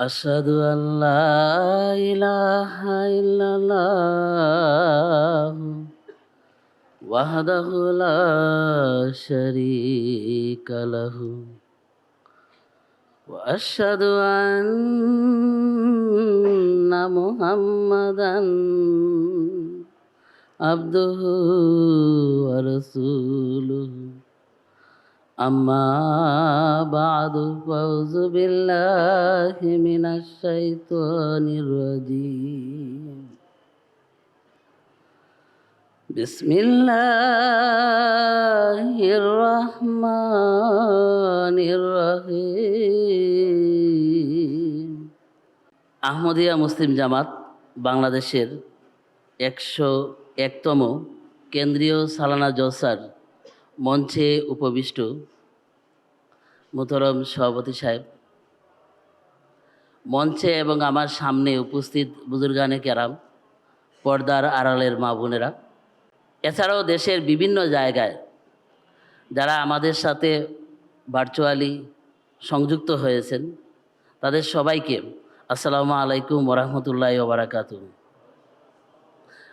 আশহাদু আল্লা ইলাহা ইল্লাল্লাহ ওয়াহদাহু লা শারীকা লাহু ওয়া আশহাদু আন্না মুহাম্মাদান আবদুহু ওয়া রাসূলুহু আম্মা বা'দু ফাউযু বিল্লাহি মিনাশ শাইতানির রাজীম বিসমিল্লাহির রহমানির রহিম। আহমদিয়া মুসলিম জামাত বাংলাদেশের 101তম কেন্দ্রীয় সালানা জলসার মঞ্চে উপবিষ্ট মোহতরম সভাপতি সাহেব, মঞ্চে এবং আমার সামনে উপস্থিত বুজুর্গানে কেরাম, পর্দার আড়ালের মা বোনেরা, এছাড়াও দেশের বিভিন্ন জায়গায় যারা আমাদের সাথে ভার্চুয়ালি সংযুক্ত হয়েছেন, তাদের সবাইকে আসসালামু আলাইকুম ওরহমতুল্লাহি ওয়া বারাকাতুহু।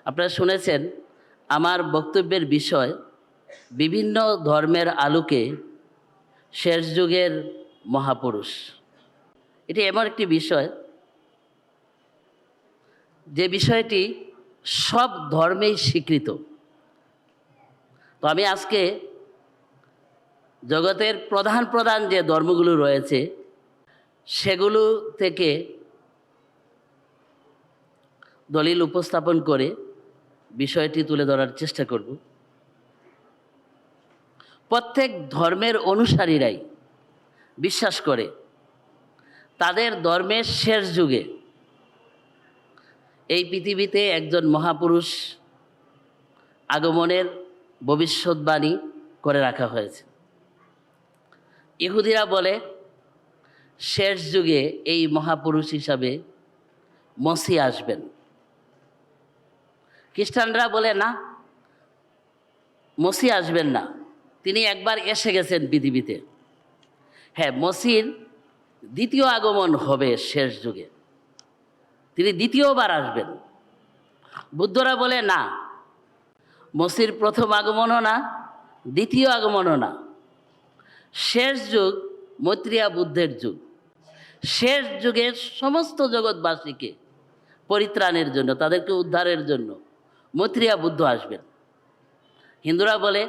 আপনারা শুনেছেন আমার বক্তব্যের বিষয় বিভিন্ন ধর্মের আলোকে শেষ যুগের মহাপুরুষ। এটি এমন একটি বিষয় যে বিষয়টি সব ধর্মেই স্বীকৃত। তো আমি আজকে জগতের প্রধান প্রধান যে ধর্মগুলো রয়েছে সেগুলো থেকে দলিল উপস্থাপন করে বিষয়টি তুলে ধরার চেষ্টা করব। প্রত্যেক ধর্মের অনুসারীরাই বিশ্বাস করে তাদের ধর্মের শেষ যুগে এই পৃথিবীতে একজন মহাপুরুষ আগমনের ভবিষ্যৎবাণী করে রাখা হয়েছে। ইহুদিরা বলে শেষ যুগে এই মহাপুরুষ হিসাবে মসিহ আসবেন। খ্রিস্টানরা বলে না, মসিহ আসবেন না, তিনি একবার এসে গেছেন পৃথিবীতে। হ্যাঁ, মসিহর দ্বিতীয় আগমন হবে শেষ যুগে, তিনি দ্বিতীয়বার আসবেন। বুদ্ধরা বলে না, মসিহর প্রথম আগমনও না, দ্বিতীয় আগমনও না, শেষ যুগ মৈত্রেয় বুদ্ধের যুগ। শেষ যুগের সমস্ত জগৎবাসীকে পরিত্রাণের জন্য, তাদেরকে উদ্ধারের জন্য মৈত্রেয় বুদ্ধ আসবেন। হিন্দুরা বলে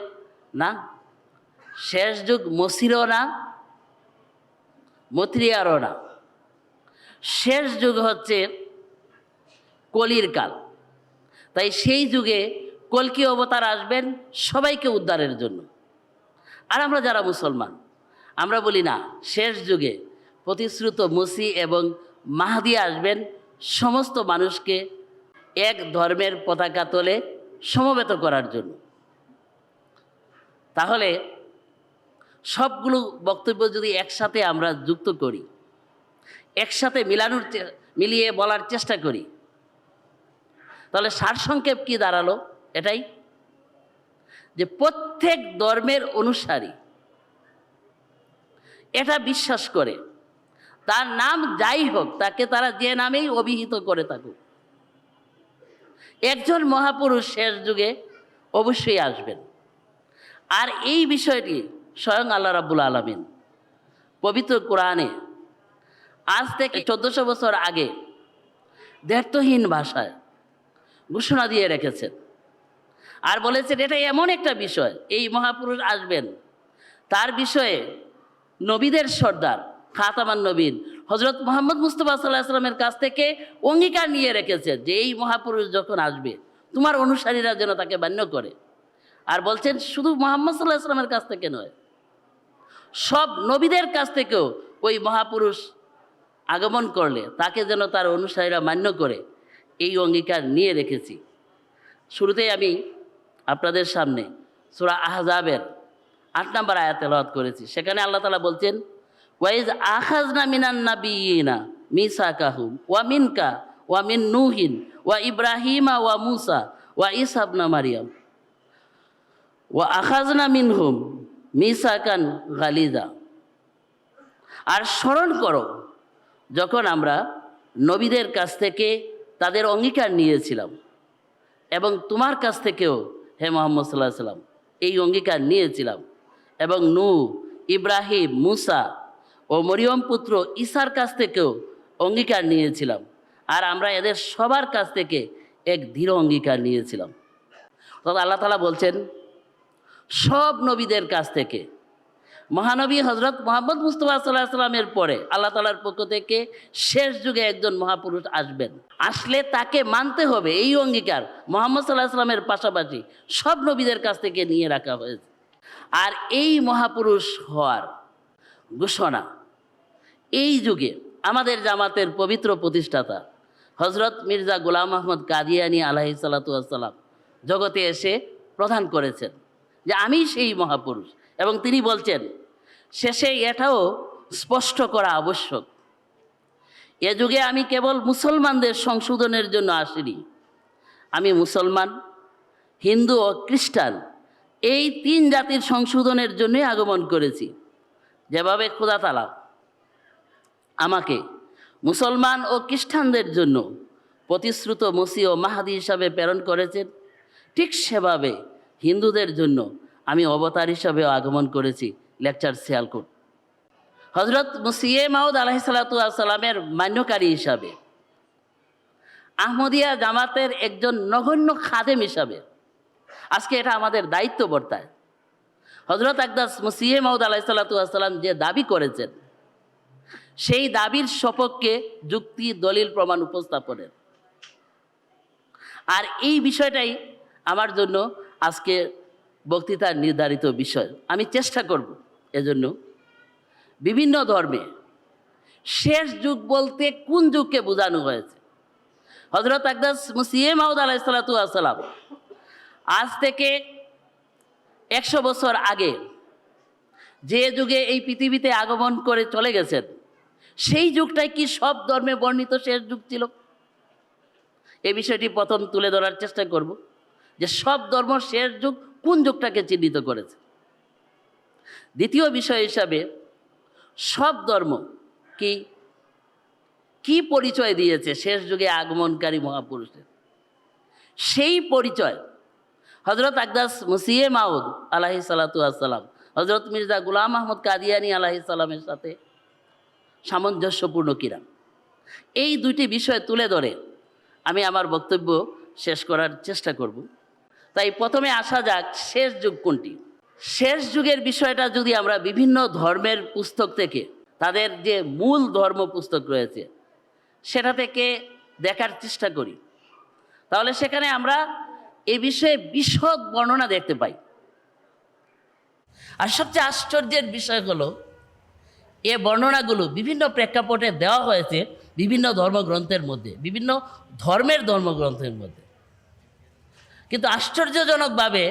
না, শেষ যুগ মসিহরও না, মৈত্রেয়ারও না, শেষ যুগ হচ্ছে কলির কাল। তাই সেই যুগে কলকি অবতার আসবেন সবাইকে উদ্ধারের জন্য। আর আমরা যারা মুসলমান, আমরা বলি না, শেষ যুগে প্রতিশ্রুত মসিহ এবং মাহদী আসবেন সমস্ত মানুষকে এক ধর্মের পতাকা তলে সমবেত করার জন্য। তাহলে সবগুলো বক্তব্য যদি একসাথে আমরা যুক্ত করি, একসাথে মিলিয়ে বলার চেষ্টা করি, তাহলে সারসংক্ষেপ কি দাঁড়ালো? এটাই যে প্রত্যেক ধর্মের অনুসারী এটা বিশ্বাস করে, তার নাম যাই হোক, তাকে তারা যে নামেই অভিহিত করে থাকুক, একজন মহাপুরুষ শেষ যুগে অবশ্যই আসবেন। আর এই বিষয়টি স্বয়ং আল্লাহ রাব্বুল আলামিন পবিত্র কোরআনে আজ থেকে 1400 বছর আগে দ্ব্যর্থহীন ভাষায় ঘোষণা দিয়ে রেখেছেন। আর বলেছেন এটা এমন একটা বিষয়, এই মহাপুরুষ আসবেন, তার বিষয়ে নবীদের সর্দার খাতামান নবীন হযরত মুহাম্মদ মুস্তাফা সাল্লাল্লাহু আলাইহি ওয়াসাল্লামের কাছ থেকে অঙ্গীকার নিয়ে রেখেছেন যে এই মহাপুরুষ যখন আসবে তোমার অনুসারীরা যেন তাকে মান্য করে। আর বলছেন শুধু মুহাম্মদ সাল্লাল্লাহু আলাইহি ওয়াসাল্লামের কাছ থেকে নয়, সব নবীদের কাছ থেকেও ওই মহাপুরুষ আগমন করলে তাকে যেন তার অনুসারীরা মান্য করে, এই অঙ্গীকার নিয়ে রেখেছি। শুরুতেই আমি আপনাদের সামনে সূরা আহজাবের 8 নম্বর আয়াত তেলাওয়াত করেছি। সেখানে আল্লাহ তাআলা বলছেন, ওয়াইজ আখাযনা মিনান নাবিয়িনা মিসাকাহুম ওয়া মিনকা ওয়া মিন নূহিন ওয়া ইব্রাহিমা ওয়া মূসা ওয়া ঈসা ইবনে মারইয়াম ওয়া আখাযনা মিনহুম মিসাকান গালিযা। আর স্মরণ করো যখন আমরা নবীদের কাছ থেকে তাদের অঙ্গীকার নিয়েছিলাম এবং তোমার কাছ থেকেও হে মুহাম্মদ সাল্লাল্লাহু আলাইহি সাল্লাম এই অঙ্গীকার নিয়েছিলাম, এবং নূহ, ইব্রাহিম, মুসা ও মরিয়ম পুত্র ঈসার কাছ থেকেও অঙ্গীকার নিয়েছিলাম, আর আমরা এদের সবার কাছ থেকে এক দৃঢ় অঙ্গীকার নিয়েছিলাম। তবে আল্লাহ তাআলা বলছেন সব নবীদের কাছ থেকে মহানবী হজরত মুহাম্মদ মুস্তাফা সাল্লাল্লাহু আলাইহি সাল্লামের পরে আল্লাহ তাআলার পক্ষ থেকে শেষ যুগে একজন মহাপুরুষ আসবেন, আসলে তাকে মানতে হবে। এই অঙ্গীকার মুহাম্মদ সাল্লাল্লাহু আলাইহি সাল্লামের পাশাপাশি সব নবীদের কাছ থেকে নিয়ে রাখা হয়েছে। আর এই মহাপুরুষ হওয়ার ঘোষণা এই যুগে আমাদের জামাতের পবিত্র প্রতিষ্ঠাতা হজরত মির্জা গোলাম আহমদ কাদিয়ানী আলাইহিস সালাতু ওয়াস সালাম জগতে এসে প্রদান করেছেন যে আমি সেই মহাপুরুষ, এবং তিনি বলছেন শেষে এটাও স্পষ্ট করা আবশ্যক, এ যুগে আমি কেবল মুসলমানদের সংশোধনের জন্য আসিনি, আমি মুসলমান, হিন্দু ও খ্রিস্টান এই তিন জাতির সংশোধনের জন্যই আগমন করেছি। যেভাবে খোদা তাআলা আমাকে মুসলমান ও খ্রিস্টানদের জন্য প্রতিশ্রুত মসিহ ও মাহদী হিসাবে প্রেরণ করেছেন, ঠিক সেভাবে হিন্দুদের জন্য আমি অবতার হিসাবেও আগমন করেছি। লেকচার সিয়ালকোট হজরত মসিহে মাউদ আলাইহিস সালাতু ওয়াস সালামের মান্যকারী হিসাবে, আহমদিয়া জামাতের একজন নগণ্য খাদেম হিসাবে আজকে এটা আমাদের দায়িত্ব বর্তায়। হজরত আকদাস মসিহে মাউদ আলাইহিস সালাতু ওয়াস সালাম যে দাবি করেছেন সেই দাবির সপক্ষে যুক্তি, দলিল, প্রমাণ উপস্থাপনের, আর এই বিষয়টাই আমার জন্য আজকে বক্তৃতার নির্ধারিত বিষয়। আমি চেষ্টা করব এজন্য বিভিন্ন ধর্মে শেষ যুগ বলতে কোন যুগকে বোঝানো হয়েছে। হজরত আকদাস মসিহে মাউদ আলাইহিস সালাতু ওয়াস সালাম আজ থেকে 100 বছর আগে যে যুগে এই পৃথিবীতে আগমন করে চলে গেছেন, সেই যুগটাই কি সব ধর্মে বর্ণিত শেষ যুগ ছিল? এই বিষয়টি প্রথম তুলে ধরার চেষ্টা করব যে সব ধর্ম শেষ যুগ কোন যুগটাকে চিহ্নিত করেছে। দ্বিতীয় বিষয় হিসাবে সব ধর্ম কি কি পরিচয় দিয়েছে শেষ যুগে আগমনকারী মহাপুরুষের, সেই পরিচয় হজরত আকদাস মসিহে মাউদ আলাইহিস সালাতু ওয়াস সালাম হজরত মির্জা গোলাম আহমদ কাদিয়ানী আলাইহিস সালামের সাথে সামঞ্জস্যপূর্ণ কিনা, এই দুইটি বিষয় তুলে ধরে আমি আমার বক্তব্য শেষ করার চেষ্টা করব। তাই প্রথমে আসা যাক শেষ যুগ কোনটি। শেষ যুগের বিষয়টা যদি আমরা বিভিন্ন ধর্মের পুস্তক থেকে, তাদের যে মূল ধর্ম পুস্তক রয়েছে সেটা থেকে দেখার চেষ্টা করি, তাহলে সেখানে আমরা এই বিষয়ে বিশদ বর্ণনা দেখতে পাই। আর সবচেয়ে আশ্চর্যের বিষয় হলো এ বর্ণনাগুলো বিভিন্ন প্রেক্ষাপটে দেওয়া হয়েছে বিভিন্ন ধর্মগ্রন্থের মধ্যে, বিভিন্ন ধর্মের ধর্মগ্রন্থের মধ্যে, কিন্তু আশ্চর্যজনকভাবে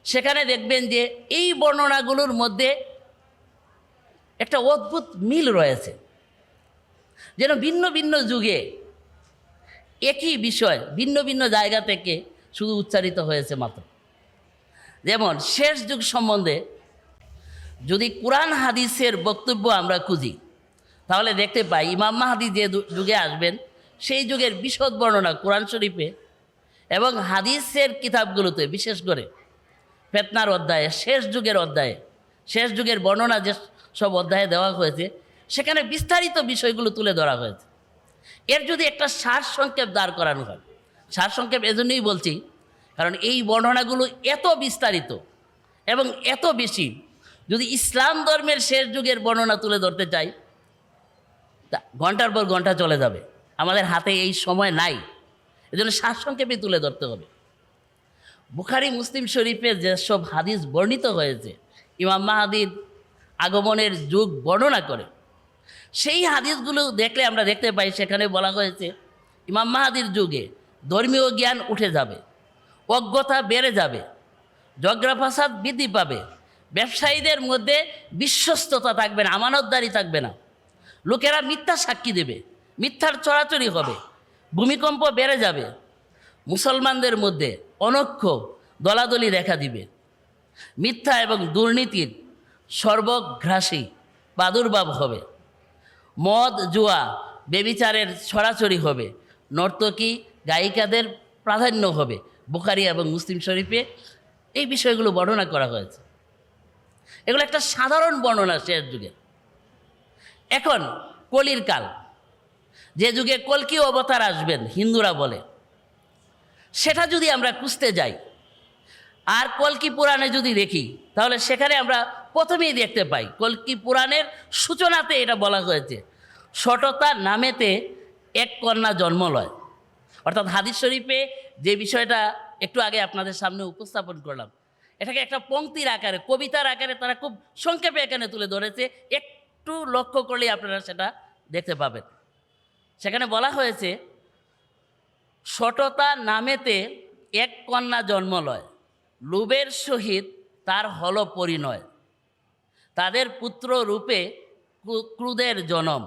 সেখানে দেখবেন যে এই বর্ণনাগুলোর মধ্যে একটা অদ্ভুত মিল রয়েছে, যেন ভিন্ন ভিন্ন যুগে একই বিষয় ভিন্ন ভিন্ন জায়গা থেকে শুধু উচ্চারিত হয়েছে মাত্র। যেমন শেষ যুগ সম্বন্ধে যদি কোরআন হাদিসের বক্তব্য আমরা খুঁজি তাহলে দেখতে পাই ইমাম মাহদী যে যুগে আসবেন সেই যুগের বিশদ বর্ণনা কোরআন শরীফে এবং হাদিসের কিতাবগুলোতে, বিশেষ করে ফিতনার অধ্যায়ে, শেষ যুগের অধ্যায়ে, শেষ যুগের বর্ণনা যে সব অধ্যায়ে দেওয়া হয়েছে সেখানে বিস্তারিত বিষয়গুলো তুলে ধরা হয়েছে। এর যদি একটা সারসংক্ষেপ দাঁড় করানো হয়, সারসংক্ষেপ এজন্যই বলছি কারণ এই বর্ণনাগুলো এত বিস্তারিত এবং এত বেশি, যদি ইসলাম ধর্মের শেষ যুগের বর্ণনা তুলে ধরতে চাই তা ঘন্টার পর ঘন্টা চলে যাবে, আমাদের হাতে এই সময় নাই, এজন্য সারসংক্ষেপে তুলে ধরতে হবে। বুখারী মুসলিম শরীফে যেসব হাদিস বর্ণিত হয়েছে ইমাম মাহদীর আগমনের যুগ বর্ণনা করে, সেই হাদিসগুলো দেখলে আমরা দেখতে পাই সেখানে বলা হয়েছে ইমাম মাহদীর যুগে ধর্মীয় জ্ঞান উঠে যাবে, অজ্ঞতা বেড়ে যাবে, ঝগড়া ফাসাদ বৃদ্ধি পাবে, ব্যবসায়ীদের মধ্যে বিশ্বস্ততা থাকবে না, আমানতদারি থাকবে না, লোকেরা মিথ্যা সাক্ষী দেবে, মিথ্যার চড়াচড়ি হবে, ভূমিকম্প বেড়ে যাবে, মুসলমানদের মধ্যে অনক্ষ দলাদলি দেখা দিবে, মিথ্যা এবং দুর্নীতির সর্বগ্রাসী প্রাদুর্ভাব হবে, মদ জুয়া বেবিচারের ছড়াছড়ি হবে, নর্তকী গায়িকাদের প্রাধান্য হবে। বুখারী এবং মুসলিম শরীফে এই বিষয়গুলো বর্ণনা করা হয়েছে। এগুলো একটা সাধারণ বর্ণনা শেষ যুগের। এখন কলির কাল, যে যুগে কল্কি অবতার আসবেন হিন্দুরা বলে, সেটা যদি আমরা খুঁজতে যাই আর কল্কি পুরাণে যদি দেখি, তাহলে সেখানে আমরা প্রথমেই দেখতে পাই কল্কি পুরাণের সূচনাতে এটা বলা হয়েছে, সটতা নামেতে এক কন্যা জন্ম লয়। অর্থাৎ হাদিস শরীফে যে বিষয়টা একটু আগে আপনাদের সামনে উপস্থাপন করলাম, এটাকে একটা পংক্তির আকারে, কবিতার আকারে তারা খুব সংক্ষেপে এখানে তুলে ধরেছে। একটু লক্ষ্য করলেই আপনারা সেটা দেখতে পাবেন। সেখানে বলা হয়েছে, সটতা নামেতে এক কন্যা জন্ম লয়, লোভের সহিত তার হল পরিণয়, তাদের পুত্র রূপে ক্রুদের জনম,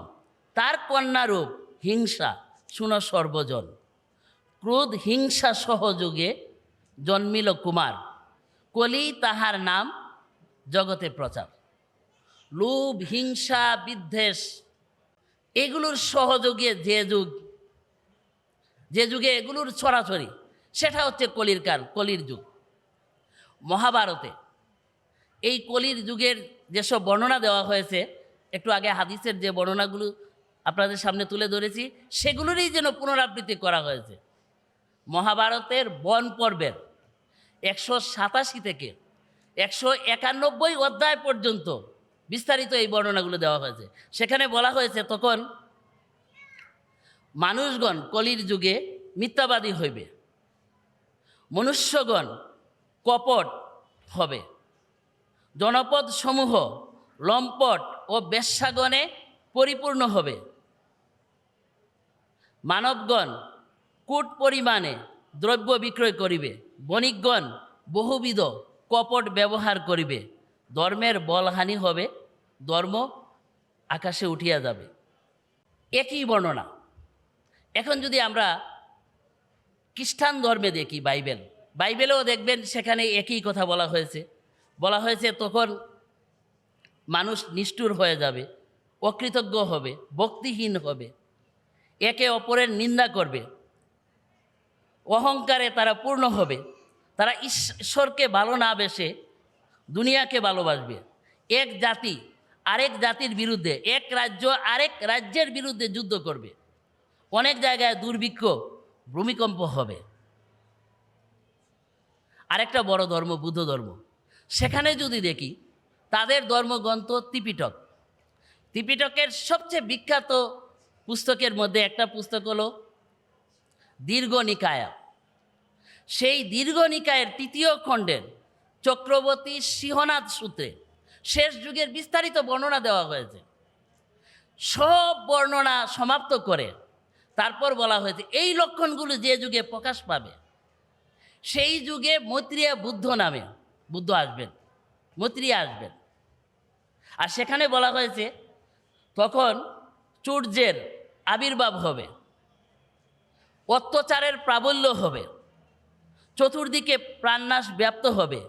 তার কন্যা রূপ হিংসা শুনো সর্বজন, ক্রোধ হিংসা সহযোগে জন্মিল কুমার, কলি তাহার নাম জগতে প্রচার। লোভ হিংসা বিদ্বেষ এগুলোর সহযোগে যে যুগে এগুলোর ছড়াছড়ি, সেটা হচ্ছে কলির কাল, কলির যুগ। মহাভারতে এই কলির যুগের যেসব বর্ণনা দেওয়া হয়েছে, একটু আগে হাদিসের যে বর্ণনাগুলো আপনাদের সামনে তুলে ধরেছি, সেগুলোরই যেন পুনরাবৃত্তি করা হয়েছে। মহাভারতের বন পর্বের 187 থেকে 191 অধ্যায় পর্যন্ত বিস্তারিত এই বর্ণনাগুলো দেওয়া হয়েছে। সেখানে বলা হয়েছে, তখন মানুষগণ কলির যুগে মিথ্যাবাদী হইবে, মনুষ্যগণ কপট হবে, জনপদ সমূহ লম্পট ও বেশ্যাগণে পরিপূর্ণ হবে, মানবগণ কূট পরিমাণে দ্রব্য বিক্রয় করিবে, বণিকগণ বহুবিধ কপট ব্যবহার করিবে, ধর্মের বলহানি হবে, ধর্ম আকাশে উঠিয়া যাবে। একই বর্ণনা। এখন যদি আমরা খ্রিস্টান ধর্মে দেখি, বাইবেলেও দেখবেন সেখানে একই কথা বলা হয়েছে, তখন মানুষ নিষ্ঠুর হয়ে যাবে, অকৃতজ্ঞ হবে, ভক্তিহীন হবে, একে অপরের নিন্দা করবে, অহংকারে তারা পূর্ণ হবে, তারা ঈশ্বরকে ভালো না বেসে দুনিয়াকে ভালোবাসবে, এক জাতি আরেক জাতির বিরুদ্ধে, এক রাজ্য আরেক রাজ্যের বিরুদ্ধে যুদ্ধ করবে, অনেক জায়গায় দুর্ভিক্ষ ভূমিকম্প হবে। আরেকটা বড় ধর্ম বুদ্ধ ধর্ম, সেখানে যদি দেখি তাদের ধর্মগ্রন্থ ত্রিপিটকের সবচেয়ে বিখ্যাত পুস্তকের মধ্যে একটা পুস্তক হলো দীর্ঘ নিকায়। সেই দীর্ঘ নিকায়ের 3য় খণ্ডের চক্রবর্তী সিংহনাথ সূত্রে শেষ যুগের বিস্তারিত বর্ণনা দেওয়া হয়েছে। সব বর্ণনা সমাপ্ত করে তারপর বলা হয়েছে, এই লক্ষণগুলো যে যুগে প্রকাশ পাবে, সেই যুগে মৈত্রেয় বুদ্ধ আসবেন, মৈত্রেয় আসবেন। আর সেখানে বলা হয়েছে, তখন সূর্যের আবির্ভাব হবে, অত্যাচারের প্রাবল্য হবে, চতুর্দিকে প্রাণনাশ ব্যাপ্ত হবে,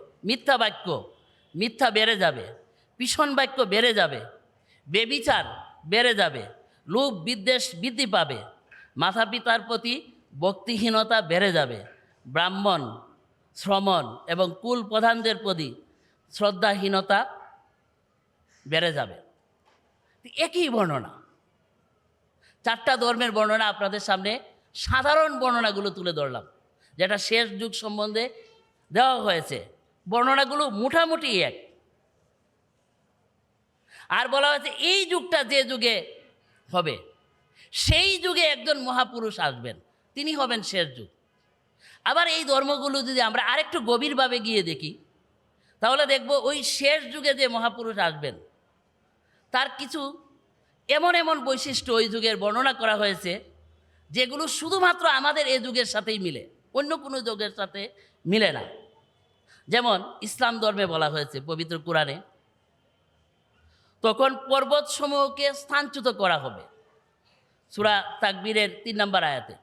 মিথ্যা বেড়ে যাবে, ভীষণ বাক্য বেড়ে যাবে, বেবিচার বেড়ে যাবে, লোভ বিদ্বেষ বৃদ্ধি পাবে, মাতা পিতার প্রতি ভক্তিহীনতা বেড়ে যাবে, ব্রাহ্মণ শ্রমণ এবং কুল প্রধানদের প্রতি শ্রদ্ধাহীনতা বেড়ে যাবে। একই বর্ণনা, 4টা ধর্মের বর্ণনা আপনাদের সামনে সাধারণ বর্ণনাগুলো তুলে ধরলাম, যেটা শেষ যুগ সম্বন্ধে দেওয়া হয়েছে। বর্ণনাগুলো মোটামুটি এক। আর বলা হয়েছে, এই যুগটা যে যুগে হবে, সেই যুগে একজন মহাপুরুষ আসবেন, তিনি হবেন শেষ যুগ। আবার এই ধর্মগুলো যদি আমরা আরেকটু গভীরভাবে গিয়ে দেখি, তাহলে দেখব ওই শেষ যুগে যে মহাপুরুষ আসবেন, তার কিছু এমন বৈশিষ্ট্য ওই যুগের বর্ণনা করা হয়েছে, যেগুলো শুধুমাত্র আমাদের এই যুগের সাথেই মিলে, অন্য কোনো যুগের সাথে মিলে না। যেমন ইসলাম ধর্মে বলা হয়েছে পবিত্র কোরআনে, তখন পর্বতসমূহকে স্থানচ্যুত করা হবে, সূরা তাকবীরের 3 নম্বর আয়াতে।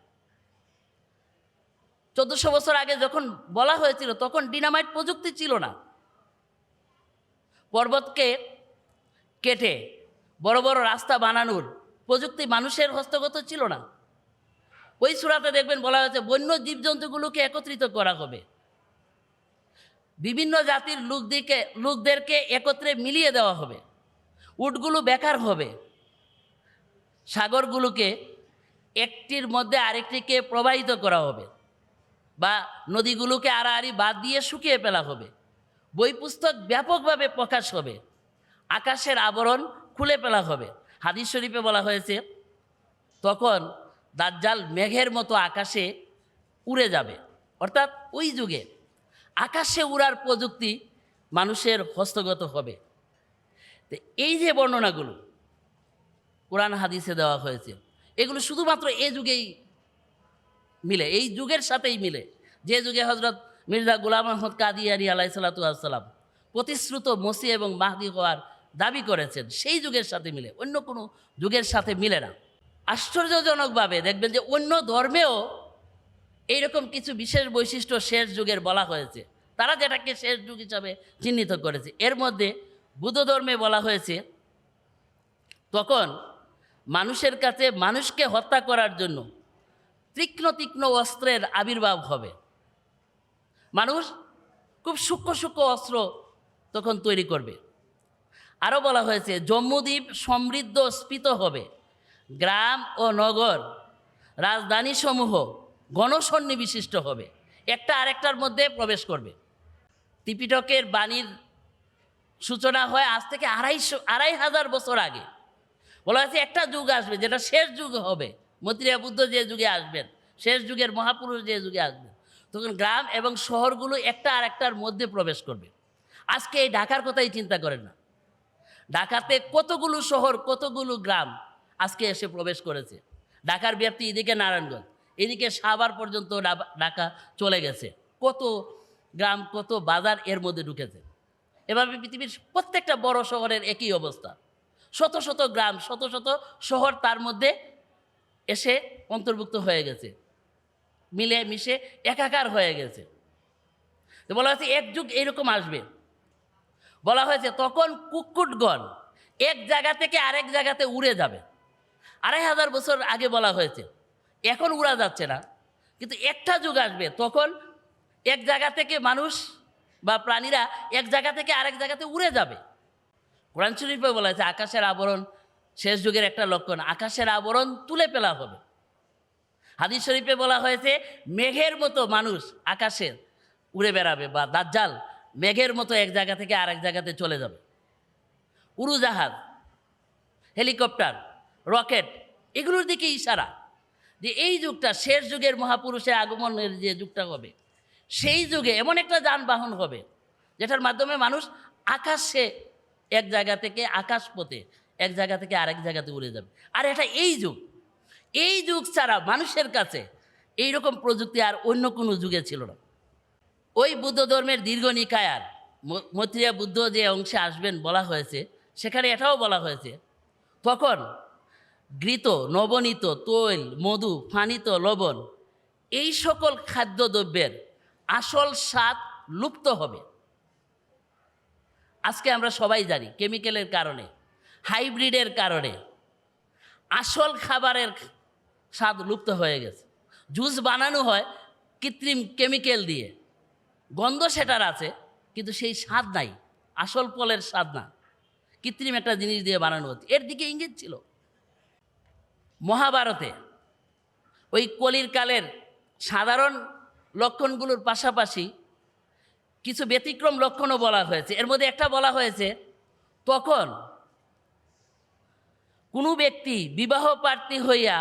1400 বছর আগে যখন বলা হয়েছিল, তখন ডিনামাইট প্রযুক্তি ছিল না। পর্বতকে কেটে বড় বড় রাস্তা বানানোর প্রযুক্তি মানুষের হস্তগত ছিল না। ওই সূরাতে দেখবেন বলা হয়েছে বন্য জীবজন্তুগুলোকে একত্রিত করা হবে, বিভিন্ন জাতির লোকদেরকে একত্রে মিলিয়ে দেওয়া হবে, উটগুলো বেকার হবে, সাগরগুলোকে একটির মধ্যে আরেকটিকে প্রবাহিত করা হবে, বা নদীগুলোকে আড়াআড়ি বাদ দিয়ে শুকিয়ে ফেলা হবে, বই পুস্তক ব্যাপকভাবে প্রকাশ হবে, আকাশের আবরণ খুলে ফেলা হবে। হাদিস শরীফে বলা হয়েছে তখন দাজ্জাল মেঘের মতো আকাশে উড়ে যাবে। অর্থাৎ ওই যুগে আকাশে উড়ার প্রযুক্তি মানুষের হস্তগত হবে। তো এই যে বর্ণনাগুলো কোরআন হাদিসে দেওয়া হয়েছে, এগুলো শুধুমাত্র এই যুগেই মিলে, এই যুগের সাথেই মিলে, যে যুগে হজরত মির্জা গোলাম আহমদ কাদিয়ানী আলাইহিসসালাম প্রতিশ্রুত মসিহ এবং মাহদি হওয়ার দাবি করেছেন, সেই যুগের সাথে মিলে, অন্য কোনো যুগের সাথে মিলে না। আশ্চর্যজনকভাবে দেখবেন যে অন্য ধর্মেও এইরকম কিছু বিশেষ বৈশিষ্ট্য শেষ যুগের বলা হয়েছে, তারা যেটাকে শেষ যুগ হিসাবে চিহ্নিত করেছে। এর মধ্যে বুদ্ধ ধর্মে বলা হয়েছে তখন মানুষের কাছে মানুষকে হত্যা করার জন্য তীক্ষ্ণ তীক্ষ্ণ অস্ত্রের আবির্ভাব হবে। মানুষ খুব সূক্ষ্ম সূক্ষ্ম অস্ত্র তখন তৈরি করবে। আরও বলা হয়েছে জম্মুদ্বীপ সমৃদ্ধ স্ফীত হবে, গ্রাম ও নগর রাজধানীসমূহ গণসন্নিবিষ্ট হবে, একটা আরেকটার মধ্যে প্রবেশ করবে। ত্রিপিটকের বাণীর সূচনা হয় আজ থেকে ২৫০০ বছর আগে। বলা হয়েছে একটা যুগ আসবে যেটা শেষ যুগ হবে, মৈত্রেয় বুদ্ধ যে যুগে আসবেন, শেষ যুগের মহাপুরুষ যে যুগে আসবেন, তখন গ্রাম এবং শহরগুলো একটা আরেকটার মধ্যে প্রবেশ করবে। আজকে এই ঢাকার কথাই চিন্তা করেন না, ঢাকাতে কতগুলো শহর কতগুলো গ্রাম আজকে এসে প্রবেশ করেছে। ঢাকার ব্যাপ্তি এদিকে নারায়ণগঞ্জ, এদিকে সাভার পর্যন্ত ঢাকা চলে গেছে, কত গ্রাম কত বাজার এর মধ্যে ঢুকেছে। এভাবে পৃথিবীর প্রত্যেকটা বড় শহরের একই অবস্থা, শত শত গ্রাম শত শত শহর তার মধ্যে এসে অন্তর্ভুক্ত হয়ে গেছে, মিলে মিশে একাকার হয়ে গেছে। তো বলা হয়েছে এক যুগ এইরকম আসবে। বলা হয়েছে তখন কুক্কুটগণ এক জায়গা থেকে আরেক জায়গাতে উড়ে যাবে। ২৫০০ বছর আগে বলা হয়েছে, এখন উড়া যাচ্ছে না, কিন্তু একটা যুগ আসবে তখন এক জায়গা থেকে মানুষ বা প্রাণীরা এক জায়গা থেকে আরেক জায়গাতে উড়ে যাবে। কোরআন শরীফে বলা হয়েছে আকাশের আবরণ শেষ যুগের একটা লক্ষণ, আকাশের আবরণ তুলে ফেলা হবে। হাদিস শরীফে বলা হয়েছে মেঘের মতো মানুষ আকাশে উড়ে বেড়াবে, বা দাজ্জাল মেঘের মতো এক জায়গা থেকে আরেক জায়গাতে চলে যাবে। উড়োজাহাজ, হেলিকপ্টার, রকেট, এগুলোর দিকে ইশারা যে এই যুগটা শেষ যুগের মহাপুরুষের আগমনের যে যুগটা হবে, সেই যুগে এমন একটা যানবাহন হবে যেটার মাধ্যমে মানুষ আকাশে এক জায়গা থেকে আকাশপথে এক জায়গা থেকে আরেক জায়গাতে উড়ে যাবে। আর এটা এই যুগ ছাড়া মানুষের কাছে এইরকম প্রযুক্তি আর অন্য কোনো যুগে ছিল না। ওই বুদ্ধ ধর্মের দীর্ঘ নিকায়ার মৈত্রেয় বুদ্ধ যে অংশে আসবেন বলা হয়েছে, সেখানে এটাও বলা হয়েছে তখন ঘৃত, নবনীত, তৈল, মধু, ফানিত, লবণ এই সকল খাদ্যদ্রব্যের আসল স্বাদ লুপ্ত হবে। আজকে আমরা সবাই জানি কেমিক্যালের কারণে, হাইব্রিডের কারণে আসল খাবারের স্বাদ লুপ্ত হয়ে গেছে। জুস বানানো হয় কৃত্রিম কেমিক্যাল দিয়ে, গন্ধ সেটার আছে কিন্তু সেই স্বাদ নাই, আসল ফলের স্বাদ না, কৃত্রিম একটা জিনিস দিয়ে বানানো হচ্ছে। এর দিকে ইঙ্গিত ছিল মহাভারতে। ওই কলির কালের সাধারণ লক্ষণগুলোর পাশাপাশি কিছু ব্যতিক্রম লক্ষণও বলা হয়েছে। এর মধ্যে একটা বলা হয়েছে তখন কোনো ব্যক্তি বিবাহ প্রার্থী হইয়া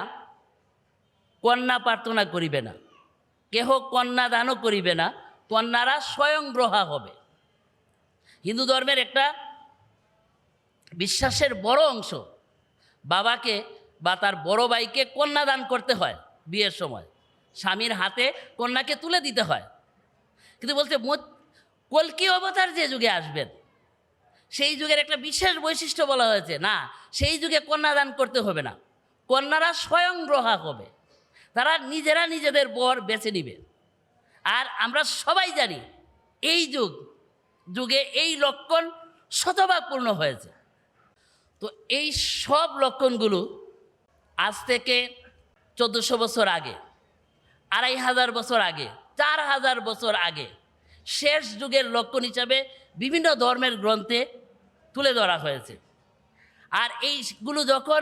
কন্যা প্রার্থনা করিবে না, কেহ কন্যা দানও করিবে না, কন্যারা স্বয়ং গ্রহা হবে। হিন্দু ধর্মের একটা বিশ্বাসের বড় অংশ, বাবাকে বা তার বড় ভাইকে কন্যা দান করতে হয় বিয়ের সময়, স্বামীর হাতে কন্যাকে তুলে দিতে হয়। কিন্তু বলছে কল্কি অবতার যে যুগে আসবেন সেই যুগের একটা বিশেষ বৈশিষ্ট্য বলা হয়েছে, না সেই যুগে কন্যা দান করতে হবে না, কন্যারা স্বয়ং গ্রহা হবে, তারা নিজেরা নিজেদের বর বেছে নিবে। আর আমরা সবাই জানি এই যুগে এই লক্ষণ শতভাগ পূর্ণ হয়েছে। তো এই সব লক্ষণগুলো আজ থেকে 1400 বছর আগে, 2500 বছর আগে, 4000 বছর আগে শেষ যুগের লক্ষণ হিসাবে বিভিন্ন ধর্মের গ্রন্থে তুলে ধরা হয়েছে। আর এইগুলো যখন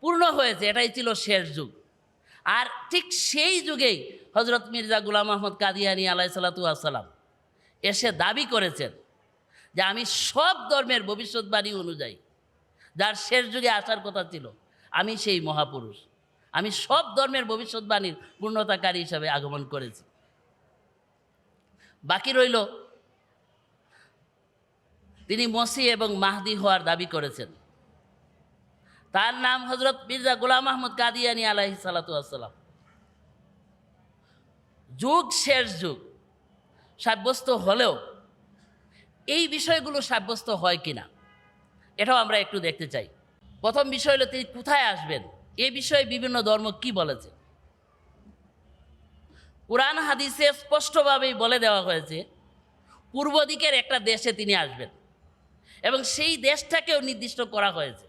পূর্ণ হয়েছে, এটাই ছিল শেষ যুগ। আর ঠিক সেই যুগেই হজরত মির্জা গুলাম আহমদ কাদিয়ানী আলাইহিসসালাতু ওয়াসসালাম এসে দাবি করেছেন যে আমি সব ধর্মের ভবিষ্যৎবাণী অনুযায়ী যার শেষ যুগে আসার কথা ছিল, আমি সেই মহাপুরুষ, আমি সব ধর্মের ভবিষ্যৎবাণীর পূর্ণতাকারী হিসাবে আগমন করেছি। বাকি রইল তিনি মসিহ এবং মাহদি হওয়ার দাবি করেছেন। তার নাম হজরত মির্জা গোলাম আহমদ কাদিয়ানী আলাইহিসসালাতু ওয়াসসালাম। যুগ শেষ যুগ সাব্যস্ত হলেও এই বিষয়গুলো সাব্যস্ত হয় কিনা এটাও আমরা একটু দেখতে চাই। প্রথম বিষয় হলো তিনি কোথায় আসবেন, এ বিষয়ে বিভিন্ন ধর্ম কি বলেছে। কুরআন হাদিসে স্পষ্টভাবেই বলে দেওয়া হয়েছে পূর্ব দিকের একটা দেশে তিনি আসবেন এবং সেই দেশটাকেও নির্দিষ্ট করা হয়েছে।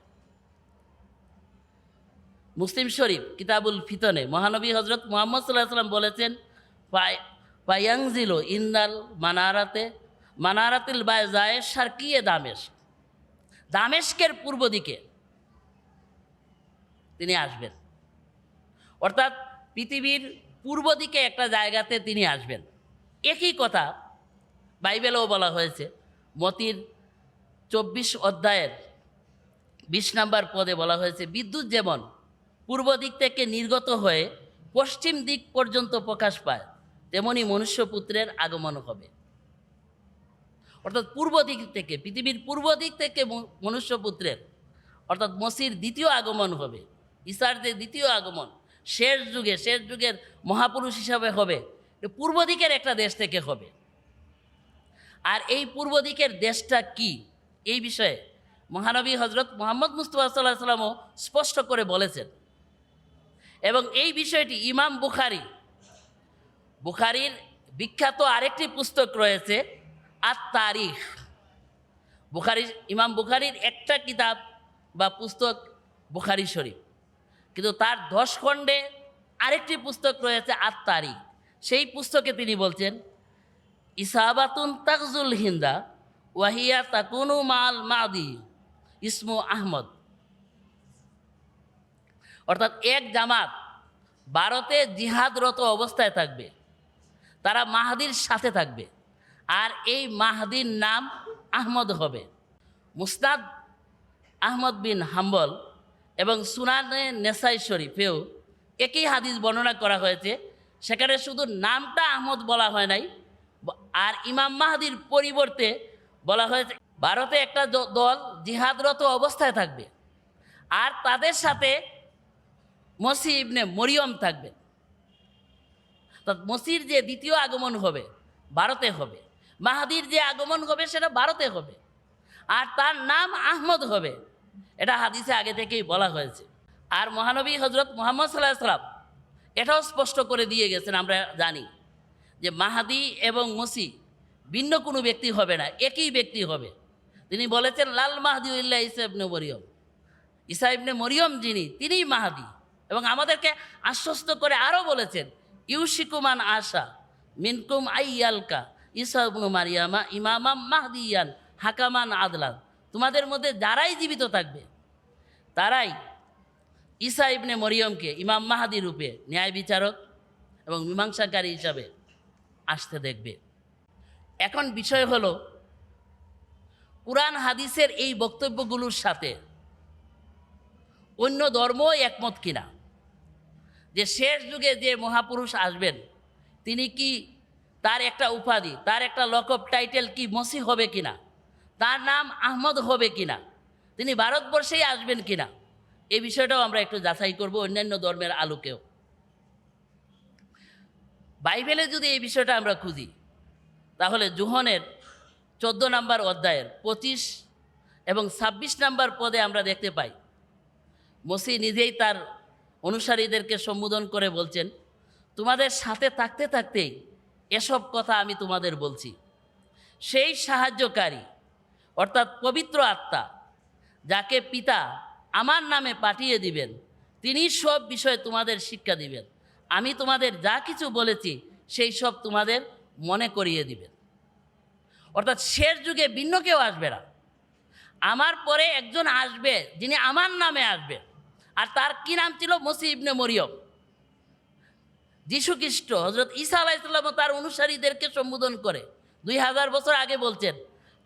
মুসলিম শরীফ কিতাবুল ফিতনে মহানবী হজরত মুহাম্মদ সাল্লাল্লাহু আলাইহি ওয়াসাল্লাম বলেছেন, পায়াংজিলো ইন্দাল মানারাতিল বায়জায়ে শারকিয়ে দামেস্ক, দামেস্কের পূর্ব দিকে তিনি আসবেন। অর্থাৎ পৃথিবীর পূর্ব দিকে একটা জায়গাতে তিনি আসবেন। একই কথা বাইবেলেও বলা হয়েছে। মতির 24 অধ্যায়ের 20 নম্বর পদে বলা হয়েছে, বিদ্যুৎ যেমন পূর্ব দিক থেকে নির্গত হয়ে পশ্চিম দিক পর্যন্ত প্রকাশ পায়, তেমনি মনুষ্যপুত্রের আগমন হবে। অর্থাৎ পূর্ব দিক থেকে, পৃথিবীর পূর্ব দিক থেকে মনুষ্যপুত্রের অর্থাৎ মসির দ্বিতীয় আগমন হবে। ঈসার যে দ্বিতীয় আগমন শেষ যুগের মহাপুরুষ হিসাবে হবে, পূর্ব দিকের একটা দেশ থেকে হবে। আর এই পূর্ব দিকের দেশটা কি, এই বিষয়ে মহানবী হজরত মুহাম্মদ মুস্তাফা সাল্লাল্লাহু আলাইহি ওয়াসাল্লামও স্পষ্ট করে বলেছেন। এবং এই বিষয়টি ইমাম বুখারীর বিখ্যাত আরেকটি পুস্তক রয়েছে আত তারিখ। ইমাম বুখারীর একটা কিতাব বা পুস্তক বুখারী শরীফ, কিন্তু তার 10 খণ্ডে আরেকটি পুস্তক রয়েছে আত তারিখ। সেই পুস্তকে তিনি বলছেন, ইসাবাতুন তাকজুল হিন্দা ওয়াহিয়া তাকুনু মাল মাদি ইসমু আহমদ। অর্থাৎ এক জামাত ভারতে জিহাদরত অবস্থায় থাকবে, তারা মাহাদির সাথে থাকবে, আর এই মাহাদির নাম আহমদ হবে। মুসনাদ আহমদ বিন হাম্বল এবং সুনানে নেসাই শরীফেও একই হাদিস বর্ণনা করা হয়েছে। সেখানে শুধু নামটা আহমদ বলা হয় নাই, আর ইমাম মাহাদির পরিবর্তে বলা হয়েছে ভারতে একটা দল জিহাদরত অবস্থায় থাকবে, আর তাদের সাথে মসিহ ইবনে মরিয়ম থাকবে। মসির যে দ্বিতীয় আগমন হবে ভারতে হবে, মাহাদির যে আগমন হবে সেটা ভারতে হবে, আর তার নাম আহমদ হবে। এটা হাদিসে আগে থেকেই বলা হয়েছে। আর মহানবী হজরত মুহাম্মদ সাল্লাল্লাহু আলাইহি ওয়াসাল্লাম এটাও স্পষ্ট করে দিয়ে গেছেন, আমরা জানি যে মাহাদি এবং মসি ভিন্ন কোনো ব্যক্তি হবে না, একই ব্যক্তি হবে। তিনি বলেছেন, লাল মাহদি ইল্লা ঈসা ইবনে মরিয়ম, ঈসা ইবনে মরিয়ম যিনি, তিনিই মাহাদি। এবং আমাদেরকে আশ্বস্ত করে আরও বলেছেন, ইউশিকুমান আশা মিনকুম আইয়ালকা ঈসা ইবনে মারিয়ামা ইমামাম মাহদিয়ান হাকামান আদলান। তোমাদের মধ্যে যারাই জীবিত থাকবে তারাই ঈসা ইবনে মরিয়মকে ইমাম মাহাদি রূপে ন্যায় বিচারক এবং মীমাংসাকারী হিসাবে আসতে দেখবে। এখন বিষয় হলো, কুরআন হাদিসের এই বক্তব্যগুলোর সাথে অন্য ধর্মও একমত কিনা, যে শেষ যুগে যে মহাপুরুষ আসবেন তিনি কি, তার একটা উপাধি, তার একটা লকব টাইটেল কি মসিহ হবে কিনা, তার নাম আহমদ হবে কিনা, তিনি ভারতবর্ষেই আসবেন কিনা, এই বিষয়টাও আমরা একটু যাচাই করব অন্যান্য ধর্মের আলোকেও। বাইবেলে যদি এই বিষয়টা আমরা খুঁজি, তাহলে যোহনের 14 নম্বর অধ্যায়ের 25 এবং 26 নম্বর পদে আমরা দেখতে পাই মসিহ নিজেই তার অনুসারীদেরকে সম্বোধন করে বলছেন, তোমাদের সাথে থাকতে থাকতেই এসব কথা আমি তোমাদের বলছি। সেই সাহায্যকারী অর্থাৎ পবিত্র আত্মা যাকে পিতা আমার নামে পাঠিয়ে দিবেন, তিনি সব বিষয়ে তোমাদের শিক্ষা দিবেন, আমি তোমাদের যা কিছু বলেছি সেই সব তোমাদের মনে করিয়ে দিবেন। অর্থাৎ শেষ যুগে ভিন্ন কেউ আসবে না, আমার পরে একজন আসবে যিনি আমার নামে আসবে। আর তার কি নাম ছিল? মসিহ ইবনে মরিয়ম। যীশু খ্রিস্ট হযরত ঈসা আলাইহিস সালাম তার অনুসারীদেরকে সম্বোধন করে 2000 বছর আগে বলছেন,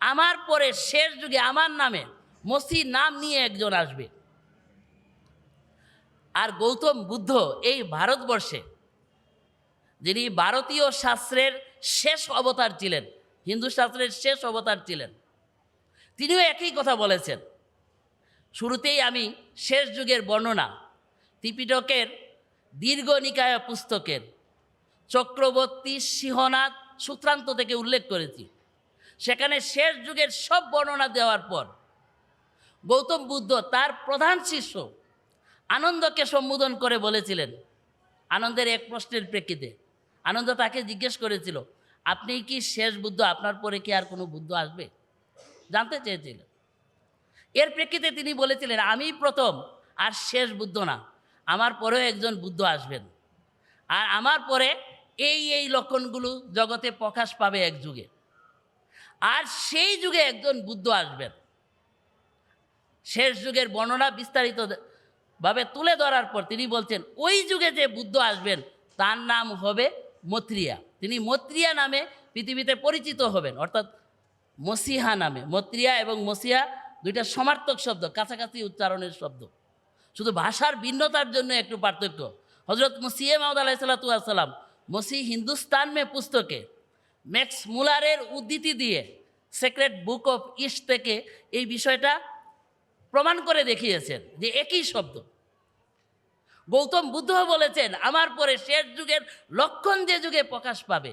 আমার পরে শেষ যুগে আমার নামে মসিহ নাম নিয়ে একজন আসবে। আর গৌতম বুদ্ধ এই ভারতবর্ষে, যিনি ভারতীয় শাস্ত্রের শেষ অবতার ছিলেন, হিন্দু শাস্ত্রের শেষ অবতার ছিলেন, তিনিও একই কথা বলেছেন। শুরুতেই আমি শেষ যুগের বর্ণনা ত্রিপিটকের দীর্ঘ নিকায় পুস্তকের চক্রবর্তী সিংহনাথ সূত্রান্ত থেকে উল্লেখ করেছি। সেখানে শেষ যুগের সব বর্ণনা দেওয়ার পর গৌতম বুদ্ধ তার প্রধান শিষ্য আনন্দকে সম্বোধন করে বলেছিলেন, আনন্দের এক প্রশ্নের প্রেক্ষিতে আনন্দ তাকে জিজ্ঞেস করেছিল, আপনি কি শেষ বুদ্ধ? আপনার পরে কি আর কোনো বুদ্ধ আসবে? জানতে চেয়েছিলেন। এর প্রেক্ষিতে তিনি বলেছিলেন, আমি প্রথম আর শেষ বুদ্ধ না, আমার পরেও একজন বুদ্ধ আসবেন। আর আমার পরে এই লক্ষণগুলো জগতে প্রকাশ পাবে এক যুগে। আর সেই যুগে একজন বুদ্ধ আসবেন। শেষ যুগের বর্ণনা বিস্তারিতভাবে তুলে ধরার পর তিনি বলছেন, ওই যুগে যে বুদ্ধ আসবেন তার নাম হবে মৈত্রেয়। তিনি মৈত্রেয় নামে পৃথিবীতে পরিচিত হবেন, অর্থাৎ মসিহা নামে। মৈত্রেয় এবং মসিহা দুইটা সমার্থক শব্দ, কাছাকাছি উচ্চারণের শব্দ, শুধু ভাষার ভিন্নতার জন্য একটু পার্থক্য। হজরত মসিহ মাউদ আলাইহিসসালাম মসিহ হিন্দুস্তান মে পুস্তকে ম্যাক্স মুলারের উদ্ধৃতি দিয়ে সেক্রেট বুক অফ ইস্ট থেকে এই বিষয়টা প্রমাণ করে দেখিয়েছেন যে একই শব্দ। গৌতম বুদ্ধ বলেছেন, আমার পরে শেষ যুগের লক্ষণ যে যুগে প্রকাশ পাবে,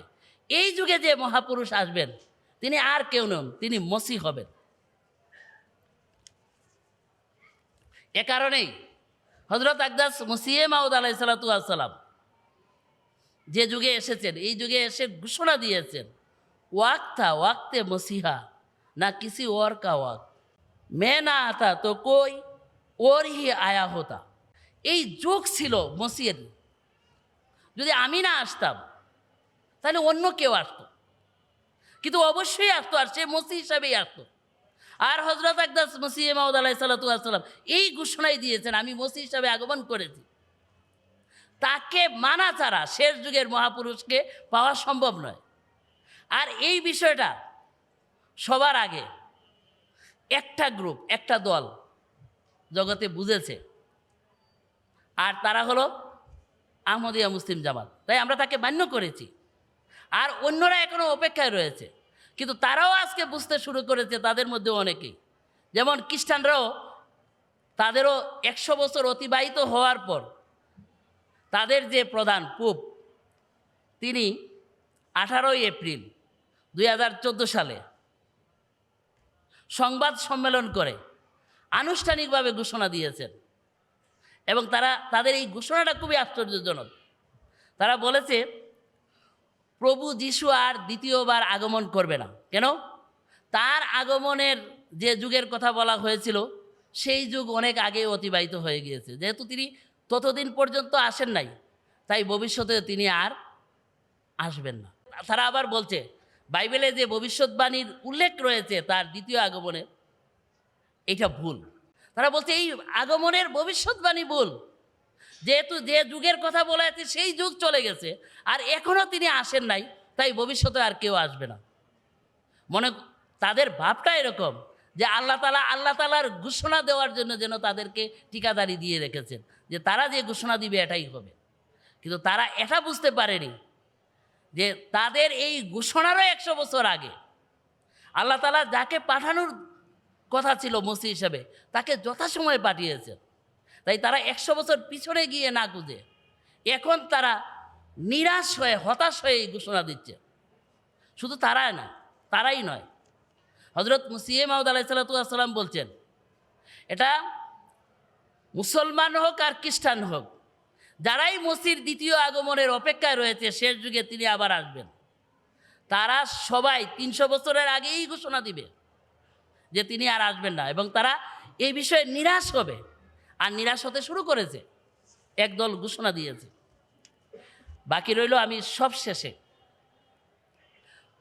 এই যুগে যে মহাপুরুষ আসবেন তিনি আর কেউ নন, তিনি মসিহ হবেন। এ কারণেই হযরত আকদাস মসিহ মাউদ আলাইহিসসালাম যে যুগে এসেছেন, এই যুগে এসে ঘোষণা দিয়েছেন, ওয়াক্তা ওয়াক্তে মসিহা না কিসি ওর কা ওয়াক্ত, মে না আতা তো কই ওর হি আয়া হতা। এই যুগ ছিল মসিহের। যদি আমি না আসতাম তাহলে অন্য কেউ আসতো, কিন্তু অবশ্যই আসতো, আর সে মসিহ হিসাবেই আসতো। আর হযরত আকদাস মসিহ মাউদ আলাইহিসসালাম এই ঘোষণাই দিয়েছেন, আমি মসিহ হিসাবে আগমন করেছি। তাকে মানা ছাড়া শেষ যুগের মহাপুরুষকে পাওয়া সম্ভব নয়। আর এই বিষয়টা সবার আগে একটা গ্রুপ, একটা দল জগতে বুঝেছে, আর তারা হলো আহমদিয়া মুসলিম জামাত। তাই আমরা তাকে মান্য করেছি। আর অন্যরা এখনো অপেক্ষায় রয়েছে, কিন্তু তারাও আজকে বুঝতে শুরু করেছে, তাদের মধ্যে অনেকেই। যেমন খ্রিস্টানরাও, তাদেরও 100 বছর অতিবাহিত হওয়ার পর তাদের যে প্রধান পোপ, তিনি 18 এপ্রিল 2014 সালে সংবাদ সম্মেলন করে আনুষ্ঠানিকভাবে ঘোষণা দিয়েছেন। এবং তাদের এই ঘোষণাটা খুবই আশ্চর্যজনক। তারা বলেছে, প্রভু যিশু আর দ্বিতীয়বার আগমন করবে না। কেন? তার আগমনের যে যুগের কথা বলা হয়েছিল সেই যুগ অনেক আগে অতিবাহিত হয়ে গিয়েছে। যেহেতু তিনি ততদিন পর্যন্ত আসেন নাই, তাই ভবিষ্যতে তিনি আর আসবেন না। তারা আবার বলছে, বাইবেলে যে ভবিষ্যৎবাণীর উল্লেখ রয়েছে তার দ্বিতীয় আগমনে, এটা ভুল। তারা বলছে এই আগমনের ভবিষ্যৎবাণী ভুল, যেহেতু যে যুগের কথা বলা আছে সেই যুগ চলে গেছে, আর এখনও তিনি আসেন নাই, তাই ভবিষ্যতে আর কেউ আসবে না। তাদের ভাবটা এরকম যে আল্লাহ তাআলার ঘোষণা দেওয়ার জন্য যেন তাদেরকে ঠিকাদারি দিয়ে রেখেছেন, যে তারা যে ঘোষণা দিবে এটাই হবে। কিন্তু তারা এটা বুঝতে পারেনি যে তাদের এই ঘোষণারও 100 বছর আগে আল্লাহ তাআলা যাকে পাঠানোর কথা ছিল মসিহ হিসাবে, তাকে যথাসময়ে পাঠিয়েছেন। তাই তারা 100 বছর পিছনে গিয়ে না খুঁজে এখন তারা নিরাশ হয়ে, হতাশ হয়ে এই ঘোষণা দিচ্ছে। শুধু তারাই নয়, হযরত মসিহ মাউদ আলাইহিসসালাম বলছেন, এটা মুসলমান হোক আর খ্রিস্টান হোক, যারাই মসিহর দ্বিতীয় আগমনের অপেক্ষায় রয়েছে, শেষ যুগে তিনি আবার আসবেন, তারা সবাই 300 বছরের আগেই ঘোষণা দিবে যে তিনি আর আসবেন না। এবং তারা এই বিষয়ে নিরাশ হবে, আর নিরাশ হতে শুরু করেছে। একদল ঘোষণা দিয়েছে। বাকি রইল আমি সব শেষে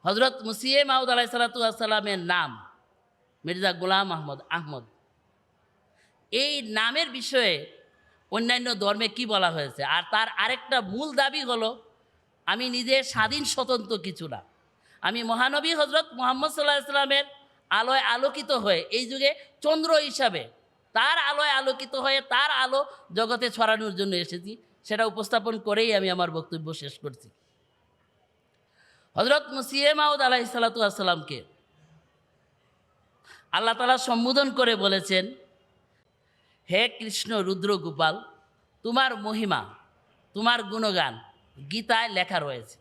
হজরত মুসিয়ে মাউদ আলাইহিসসালামের নাম মির্জা গোলাম আহমদ। এই নামের বিষয়ে অন্যান্য ধর্মে কি বলা হয়েছে, আর তার আরেকটা মূল দাবি হলো আমি নিজে স্বাধীন স্বতন্ত্র কিছু না, আমি মহানবী হজরত মুহাম্মদ সাল্লাল্লাহু আলাইহি সাল্লামের আলোয় আলোকিত হয়ে এই যুগে চন্দ্র হিসাবে তার আলোয় আলোকিত হয়ে তার আলো জগতে ছড়ানোর জন্য এসেছি। সেটা উপস্থাপন করেই আমি আমার বক্তব্য শেষ করছি। হজরত মুসিয়ে মাউদ আলাইহিসসালামকে আল্লাহ তাআলা সম্বোধন করে বলেছেন, হে কৃষ্ণ রুদ্র গোপাল, তোমার মহিমা, তোমার গুণগান গীতায় লেখা রয়েছে।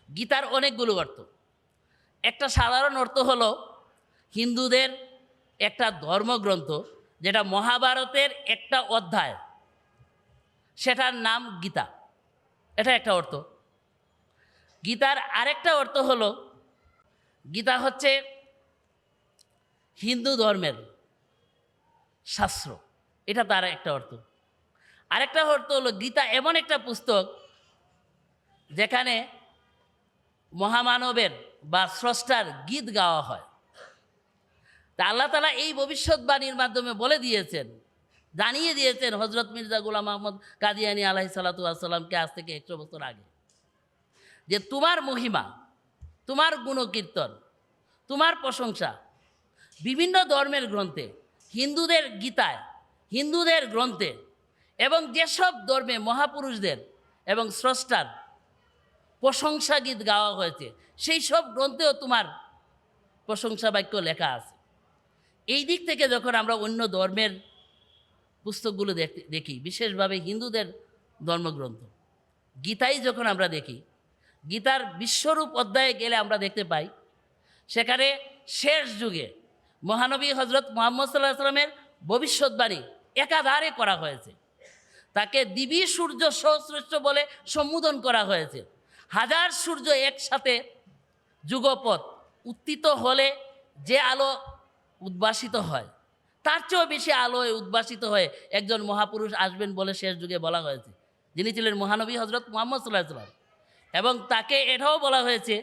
গীতার অনেকগুলো অর্থ। একটা সাধারণ অর্থ হলো হিন্দুদের একটা ধর্মগ্রন্থ, যেটা মহাভারতের একটা অধ্যায়, সেটার নাম গীতা। এটা একটা অর্থ। গীতার আরেকটা অর্থ হলো গীতা হচ্ছে হিন্দু ধর্মের শাস্ত্র, এটা তার একটা অর্থ। আরেকটা অর্থ হলো গীতা এমন একটা পুস্তক যেখানে মহামানবের বা স্রষ্টার গীত গাওয়া হয়। তা আল্লাহ তাআলা এই ভবিষ্যৎবাণীর মাধ্যমে বলে দিয়েছেন, জানিয়ে দিয়েছেন হজরত মির্জা গোলাম আহমদ কাদিয়ানী আলাইহিসসালামকে আজ থেকে 100 বছর আগে, যে তোমার মহিমা, তোমার গুণকীর্তন, তোমার প্রশংসা বিভিন্ন ধর্মের গ্রন্থে, হিন্দুদের গীতায়, হিন্দুদের গ্রন্থে এবং যেসব ধর্মে মহাপুরুষদের এবং স্রষ্টার প্রশংসা গীত গাওয়া হয়েছে সেই সব গ্রন্থেও তোমার প্রশংসা বাক্য লেখা আছে। এই দিক থেকে যখন আমরা অন্য ধর্মের পুস্তকগুলো দেখি, বিশেষভাবে হিন্দুদের ধর্মগ্রন্থ গীতাই যখন আমরা দেখি, গীতার বিশ্বরূপ অধ্যায়ে গেলে আমরা দেখতে পাই সেখানে শেষ যুগে মহানবী হজরত মুহাম্মদ সাল্লাল্লাহু আলাইহি সাল্লামের ভবিষ্যৎবাণী একাধারে করা হয়েছে। তাকে দিবি সূর্য সহস্রশ্রেষ্ঠ বলে সম্বোধন করা হয়েছে। হাজার সূর্য একসাথে যুগপৎ উত্থিত হলে যে আলো উদ্ভাসিত হয়, তার চেয়েও বেশি আলোয় উদ্ভাসিত হয়ে একজন মহাপুরুষ আসবেন বলে শেষ যুগে বলা হয়েছে, যিনি ছিলেন মহানবী হজরত মুহাম্মদ সাল্লাল্লাহু আলাইহি সাল্লাম। এবং তাকে এটাও বলা হয়েছে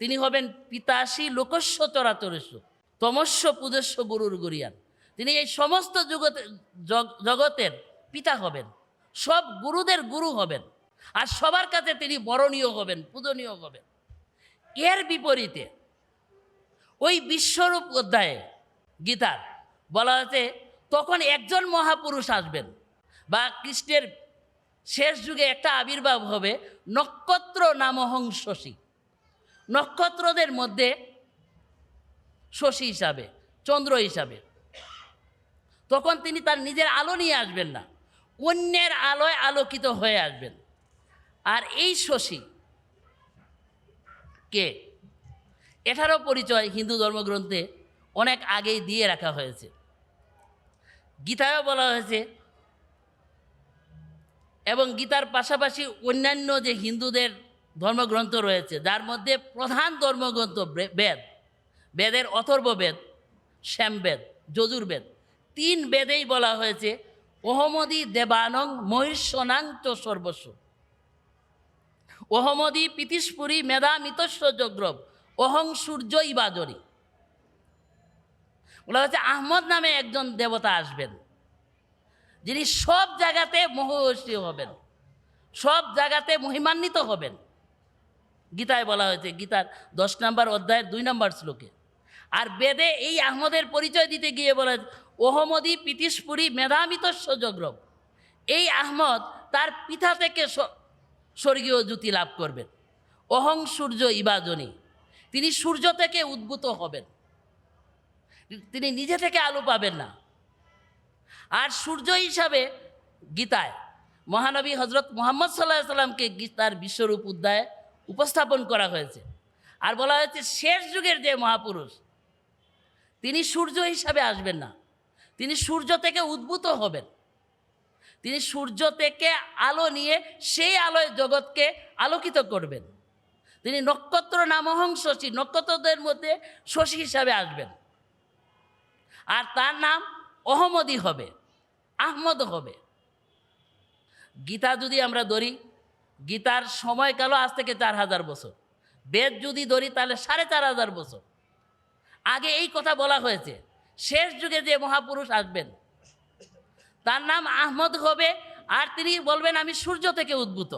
তিনি হবেন পিতাসী লোকস্য চরাচরেস্য তমস্য পূজস্য গুরুর গুরিয়ান। তিনি এই সমস্ত জগতের পিতা হবেন, সব গুরুদের গুরু হবেন, আর সবার কাছে তিনি বরণীয় হবেন, পূজনীয় হবেন। এর বিপরীতে ওই বিশ্বরূপ অধ্যায়ে গীতার বলা হয়েছে তখন একজন মহাপুরুষ আসবেন, বা কৃষ্ণের শেষ যুগে একটা আবির্ভাব হবে, নক্ষত্র নামহং শশী, নক্ষত্রদের মধ্যে শশী হিসাবে, চন্দ্র হিসাবে। তখন তিনি তার নিজের আলো নিয়ে আসবেন না, অন্যের আলোয় আলোকিত হয়ে আসবেন। আর এই শশী কে, এটারও পরিচয় হিন্দু ধর্মগ্রন্থে অনেক আগেই দিয়ে রাখা হয়েছে। গীতায়ও বলা হয়েছে, এবং গীতার পাশাপাশি অন্যান্য যে হিন্দুদের ধর্মগ্রন্থ রয়েছে, যার মধ্যে প্রধান ধর্মগ্রন্থ বেদ, বেদের অথর্ববেদ, শ্যামবেদ, যজুর্বেদ, 3 বেদেই বলা হয়েছে অহমদি দেবানং মহিষণাং চ সর্বস্ব, অহমদি পিতিস্পুরী মেধা মিতস্ব জগ্রব অহং সূর্য ইবাজরি। বলা হচ্ছে আহমদ নামে একজন দেবতা আসবেন, যিনি সব জায়গাতে মহর্ষি হবেন, সব জায়গাতে মহিমান্বিত হবেন। গীতায় বলা হয়েছে, গীতার 10 নম্বর অধ্যায়ের 2 নম্বর শ্লোকে। আর বেদে এই আহমদের পরিচয় দিতে গিয়ে বলা হয়েছে ওহমদি পিতিস্পুরী মেধামিতস্ব জগ্রব। এই আহমদ তার পিতা থেকে স্বর্গীয় জ্যোতি লাভ করবেন। অহং সূর্য ইবাজনী, তিনি সূর্য থেকে উদ্ভূত হবেন, তিনি নিজে থেকে আলো পাবেন না। আর সূর্য হিসাবে গীতায় মহানবী হজরত মুহাম্মদ সাল্লাল্লাহু আলাইহি সাল্লামকে গীতার বিশ্বরূপ অধ্যায়ে উপস্থাপন করা হয়েছে। আর বলা হয়েছে শেষ যুগের যে মহাপুরুষ, তিনি সূর্য হিসাবে আসবেন না, তিনি সূর্য থেকে উদ্ভূত হবেন, তিনি সূর্য থেকে আলো নিয়ে সেই আলোয় জগৎকে আলোকিত করবেন। তিনি নক্ষত্র নামহং শশী, নক্ষত্রদের মধ্যে শশী হিসাবে আসবেন, আর তার নাম অহমদি হবে, আহমদ হবে। গীতা যদি আমরা ধরি, গীতার সময়কালও আজ থেকে 4000 বছর। বেদ যদি ধরি তাহলে 4500 বছর আগে এই কথা বলা হয়েছে। শেষ যুগে যে মহাপুরুষ আসবেন তার নাম আহমদ হবে, আর তিনি বলবেন আমি সূর্য থেকে উদ্ভূত,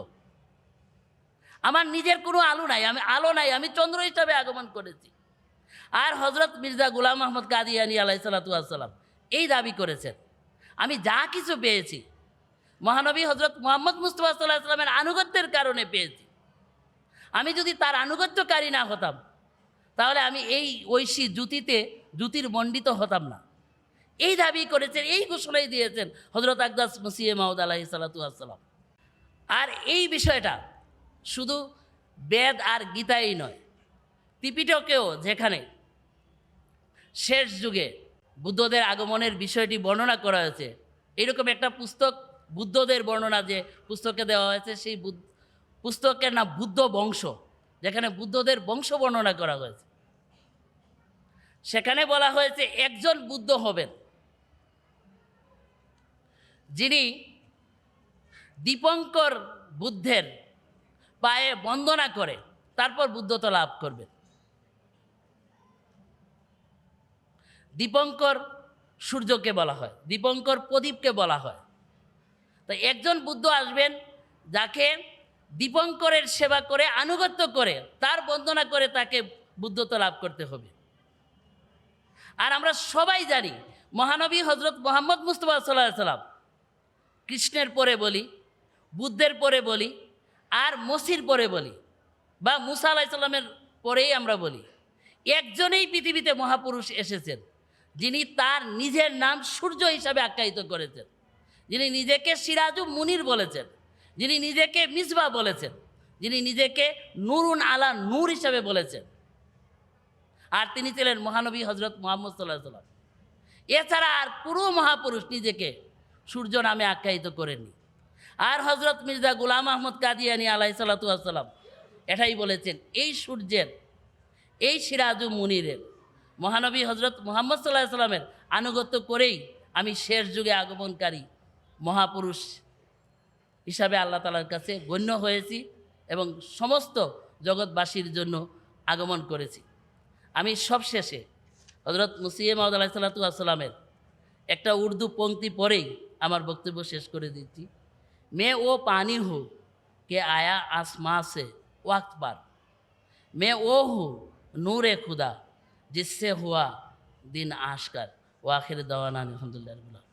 আমার নিজের কোনো আলো নাই, আমি চন্দ্র হিসাবে আগমন করেছি। আর হজরত মির্জা গুলাম আহমদ কাদিয়ানী আলাইহিসসালাতু ওয়াসসালাম এই দাবি করেছেন, আমি যা কিছু পেয়েছি মহানবী হজরত মুহাম্মদ মুস্তাফা সাল্লাল্লাহু আলাইহি ওয়াসাল্লামের আনুগত্যের কারণে পেয়েছি। আমি যদি তার আনুগত্যকারী না হতাম তাহলে আমি এই ঐশী জ্যোতির মণ্ডিত হতাম না। এই দাবি করেছেন, এই ঘোষণাই দিয়েছেন হজরত আকদাস মসিহে মাউদ আলাইহিসসালাতু ওয়াসসালাম। আর এই বিষয়টা শুধু বেদ আর গীতাই নয়, ত্রিপিটকেও যেখানে শেষ যুগে বুদ্ধদের আগমনের বিষয়টি বর্ণনা করা হয়েছে, এরকম একটা পুস্তক বুদ্ধদের বর্ণনা যে পুস্তকে দেওয়া হয়েছে, সেই পুস্তকের নাম বুদ্ধ বংশ, যেখানে বুদ্ধদের বংশ বর্ণনা করা হয়েছে। সেখানে বলা হয়েছে একজন বুদ্ধ হবেন যিনি দীপঙ্কর বুদ্ধের পায়ে বন্দনা করে তারপর বুদ্ধত্ব লাভ করবেন। দীপঙ্কর সূর্যকে বলা হয়, দীপঙ্কর প্রদীপকে বলা হয়। তো একজন বুদ্ধ আসবেন যাকে দীপঙ্করের সেবা করে আনুগত্য করে তার বন্দনা করে তাকে বুদ্ধত্ব লাভ করতে হবে। আর আমরা সবাই জানি মহানবী হজরত মুহাম্মদ মুস্তাফা সাল্লাল্লাহু আলাইহি সাল্লাম কৃষ্ণের পরে বলি, বুদ্ধের পরে বলি, আর মসির পরে বলি, বা মুসা আলাইহিস সালামের পরেই আমরা বলি, একজনেই পৃথিবীতে মহাপুরুষ এসেছেন যিনি তার নিজের নাম সূর্য হিসাবে আখ্যায়িত করেছেন, যিনি নিজেকে সিরাজু মুনির বলেছেন, যিনি নিজেকে মিসবাহ বলেছেন, যিনি নিজেকে নুরুন আলা নূর হিসাবে বলেছেন। আর তিনি ছিলেন মহানবী হজরত মুহাম্মদ সাল্লাল্লাহু আলাইহি সাল্লাম। এছাড়া আর কোনো মহাপুরুষ নিজেকে সূর্য নামে আখ্যায়িত করেননি। আর হজরত মির্জা গুলাম আহমদ কাদিয়ানী আলাইহিসসালাতু ওয়াসসালাম এটাই বলেছেন, এই সূর্যের, এই সিরাজু মুনিরের, মহানবী হজরত মুহাম্মদ সাল্লাল্লাহু আলাইহি সাল্লামের আনুগত্য করেই আমি শেষ যুগে আগমনকারী মহাপুরুষ হিসাবে আল্লাহ তাআলার কাছে গণ্য হয়েছি এবং সমস্ত জগৎবাসীর জন্য আগমন করেছি। আমি সবশেষে হজরত মসিহে মাউদ আলাইহিসসালাতু ওয়াসসালামের একটা উর্দু পংক্তি পড়েই আমার বক্তব্য শেষ করে দিচ্ছি। मैं वो पानी हूँ कि आया आसमां से वक्त पर, मैं वो हूँ नूर खुदा जिससे हुआ दिन आश्कर। व आखिर दवाना अल्हम्दुलिल्लाह।